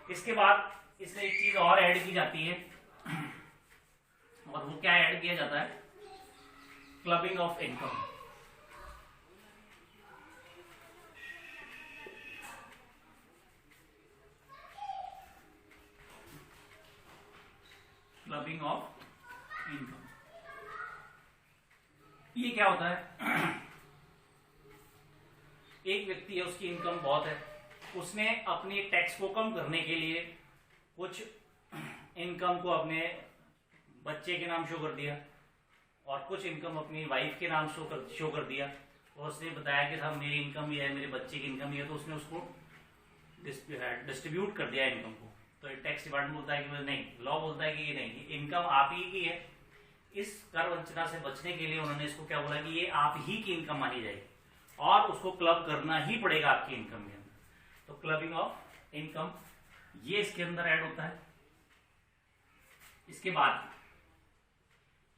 इसके बाद इसमें एक चीज और ऐड की जाती है, और वो क्या ऐड किया जाता है, clubbing of income. Clubbing of income ये क्या होता है? एक व्यक्ति है, उसकी इनकम बहुत है, उसने अपनी टैक्स को कम करने के लिए कुछ इनकम को अपने बच्चे के नाम शो कर दिया और कुछ इनकम अपनी वाइफ के नाम शो कर दिया, और उसने बताया कि साहब मेरी इनकम ये है, मेरे बच्चे की इनकम ये है, तो उसने उसको डिस्ट्रीब्यूट कर दिया इनकम को। तो टैक्स डिपार्टमेंट बोलता है कि नहीं, लॉ बोलता है कि ये नहीं, इनकम आप ही की है। इस कर वंचना से बचने के लिए उन्होंने इसको क्या बोला कि ये आप ही की इनकम मानी जाएगी और उसको क्लब करना ही पड़ेगा आपकी इनकम के अंदर। तो क्लबिंग ऑफ इनकम ये इसके अंदर ऐड होता है। इसके बाद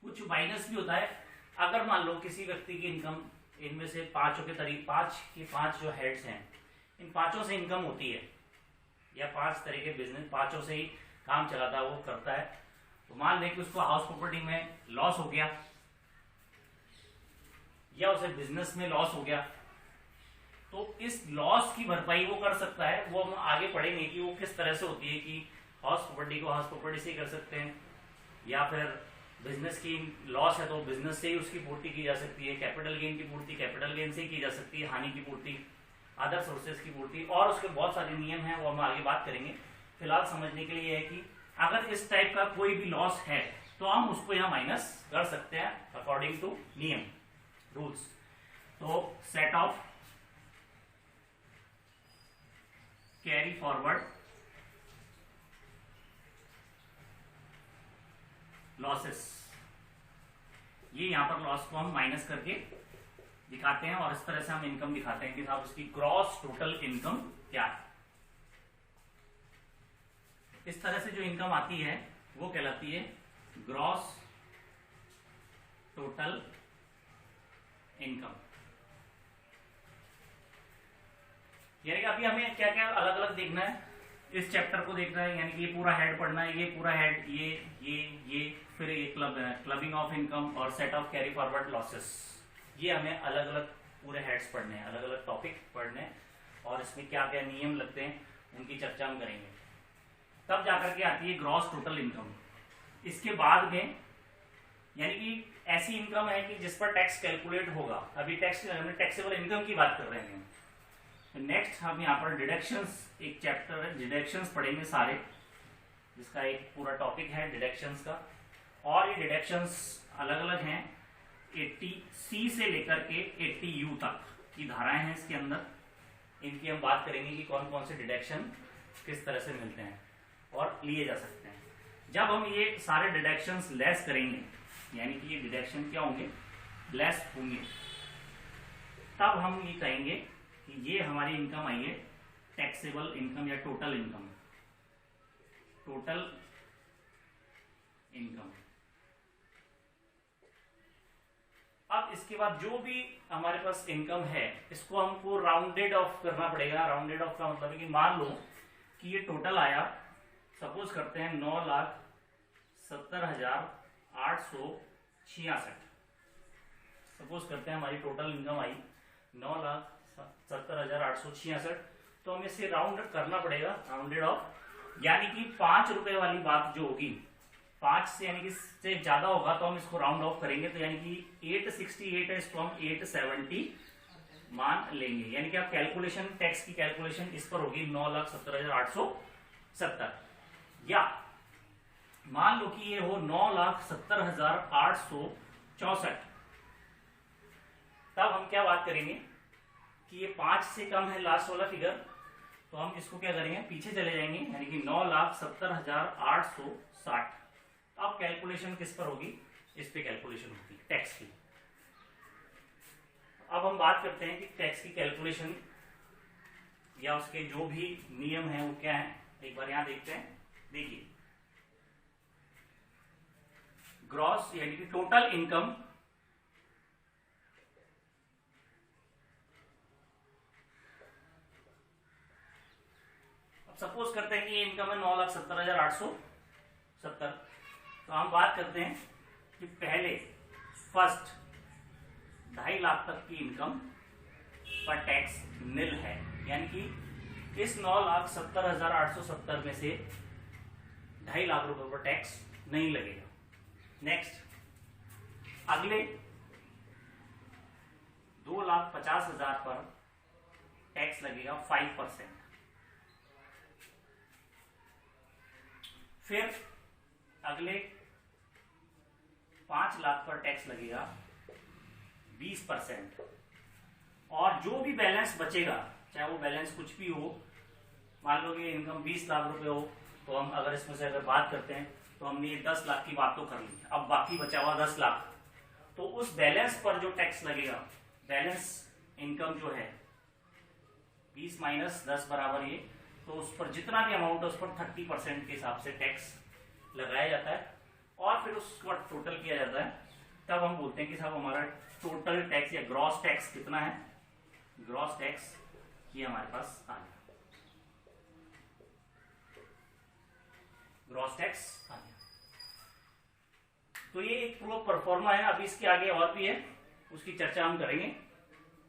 कुछ माइनस भी होता है। अगर मान लो किसी व्यक्ति की इनकम, इनमें से पांचों के तरीके, पांच जो हेड्स हैं, इन पांचों से इनकम होती है, या पांच तरह के बिजनेस पांचों से ही काम चलाता है, वो करता है। तो मान लें कि उसको हाउस प्रॉपर्टी में लॉस हो गया या उसे बिजनेस में लॉस हो गया, तो इस लॉस की भरपाई वो कर सकता है। वो हम आगे पढ़ेंगे कि वो किस तरह से होती है, कि हाउस प्रॉपर्टी को हाउस प्रॉपर्टी से ही कर सकते हैं, या फिर बिजनेस की लॉस है तो बिजनेस से ही उसकी पूर्ति की जा सकती है, कैपिटल गेन की पूर्ति कैपिटल गेन से ही की जा सकती है, हानि की पूर्ति अदर सोर्सेज की पूर्ति, और उसके बहुत सारे नियम हैं, वो हम आगे बात करेंगे। फिलहाल समझने के लिए है कि अगर इस टाइप का कोई भी लॉस है तो हम उसको यहाँ माइनस कर सकते हैं अकॉर्डिंग टू नियम रूल्स। तो set of carry forward losses, ये यहां पर लॉस को हम माइनस करके दिखाते हैं, और इस तरह से हम इनकम दिखाते हैं कि साहब उसकी ग्रॉस टोटल इनकम क्या है। इस तरह से जो इनकम आती है वो कहलाती है ग्रॉस टोटल इनकम। यानी कि अभी हमें क्या क्या अलग अलग देखना है, इस चैप्टर को देखना है, यानी कि ये पूरा हेड पढ़ना है, ये पूरा हेड, ये फिर ये क्लबिंग ऑफ इनकम और set of carry forward losses, ये हमें अलग अलग पूरे हेड्स पढ़ने हैं, अलग अलग टॉपिक पढ़ने हैं, और इसमें क्या क्या नियम लगते हैं उनकी चर्चा हम करेंगे। तब जाकर के आती है ग्रॉस टोटल इनकम। इसके बाद में यानी कि ऐसी इनकम है कि जिस पर टैक्स कैलकुलेट होगा। अभी टैक्सेबल इनकम की बात कर रहे हैं। नेक्स्ट हम यहाँ पर डिडक्शंस, एक चैप्टर है डिडक्शंस पढ़ेंगे सारे, जिसका एक पूरा टॉपिक है डिडक्शंस का, और ये डिडक्शंस अलग अलग हैं। 80C से लेकर के 80U तक की धाराएं हैं इसके अंदर, इनकी हम बात करेंगे कि कौन कौन से डिडक्शन किस तरह से मिलते हैं और लिए जा सकते हैं। जब हम ये सारे डिडक्शंस लेस करेंगे, यानी कि ये डिडक्शन क्या होंगे, लेस होंगे, तब हम ये कहेंगे कि ये हमारी इनकम आई है टैक्सेबल इनकम या टोटल इनकम। Total income. अब इसके बाद जो भी हमारे पास इनकम है, इसको हमको राउंडेड ऑफ करना पड़ेगा। राउंडेड ऑफ का मतलब है कि मान लो कि ये टोटल आया, सपोज करते हैं 9,70,866। सपोज करते हैं हमारी टोटल इनकम आई 9,70,866, तो हमें इसे राउंड करना पड़ेगा, राउंडेड ऑफ, यानी कि 5 रुपए वाली बात जो होगी, 5 से यानी कि से ज्यादा होगा तो हम इसको राउंड ऑफ करेंगे, तो यानी कि 868 है, इसको हम 870 मान लेंगे। यानी कि आप कैलकुलेशन, टैक्स की कैलकुलेशन इस पर होगी 9,70,870, या मान लो कि ये हो 9,70,864, तब हम क्या बात करेंगे कि ये 5 से कम है लास्ट वाला फिगर, तो हम इसको क्या करेंगे, पीछे चले जाएंगे, यानी कि 9,70,860। अब कैलकुलेशन किस पर होगी, इस पे कैलकुलेशन होगी टैक्स की। अब हम बात करते हैं कि टैक्स की कैलकुलेशन या उसके जो भी नियम है वो क्या है, एक बार यहां देखते हैं। देखिए, ग्रॉस यानी कि टोटल इनकम सपोज करते हैं कि ये इनकम है 9,70,870। तो हम बात करते हैं कि पहले फर्स्ट 2.5 लाख तक की इनकम पर टैक्स निल है, यानी कि इस 9,70,870 में से 2.5 लाख रुपए पर टैक्स नहीं लगेगा। नेक्स्ट अगले 2,50,000 पर टैक्स लगेगा 5%। फिर अगले 5 लाख पर टैक्स लगेगा 20%। और जो भी बैलेंस बचेगा, चाहे वो बैलेंस कुछ भी हो, मान लो कि इनकम 20 लाख रुपए हो, तो हम अगर इसमें से अगर बात करते हैं तो हमने ये 10 लाख की बात तो कर ली, अब बाकी बचा हुआ 10 लाख, तो उस बैलेंस पर जो टैक्स लगेगा, बैलेंस इनकम जो है 20 माइनस 10 बराबर ये, तो उस पर जितना भी अमाउंट है उस पर 30% के हिसाब से टैक्स लगाया जाता है और फिर उसको टोटल किया जाता है। तब हम बोलते हैं कि साहब हमारा टोटल टैक्स या ग्रॉस टैक्स कितना है। ग्रॉस टैक्स ये हमारे पास आ गया, ग्रॉस टैक्स आ गया। तो ये एक प्रो परफॉर्मा है। अभी इसके आगे और भी है, उसकी चर्चा हम करेंगे।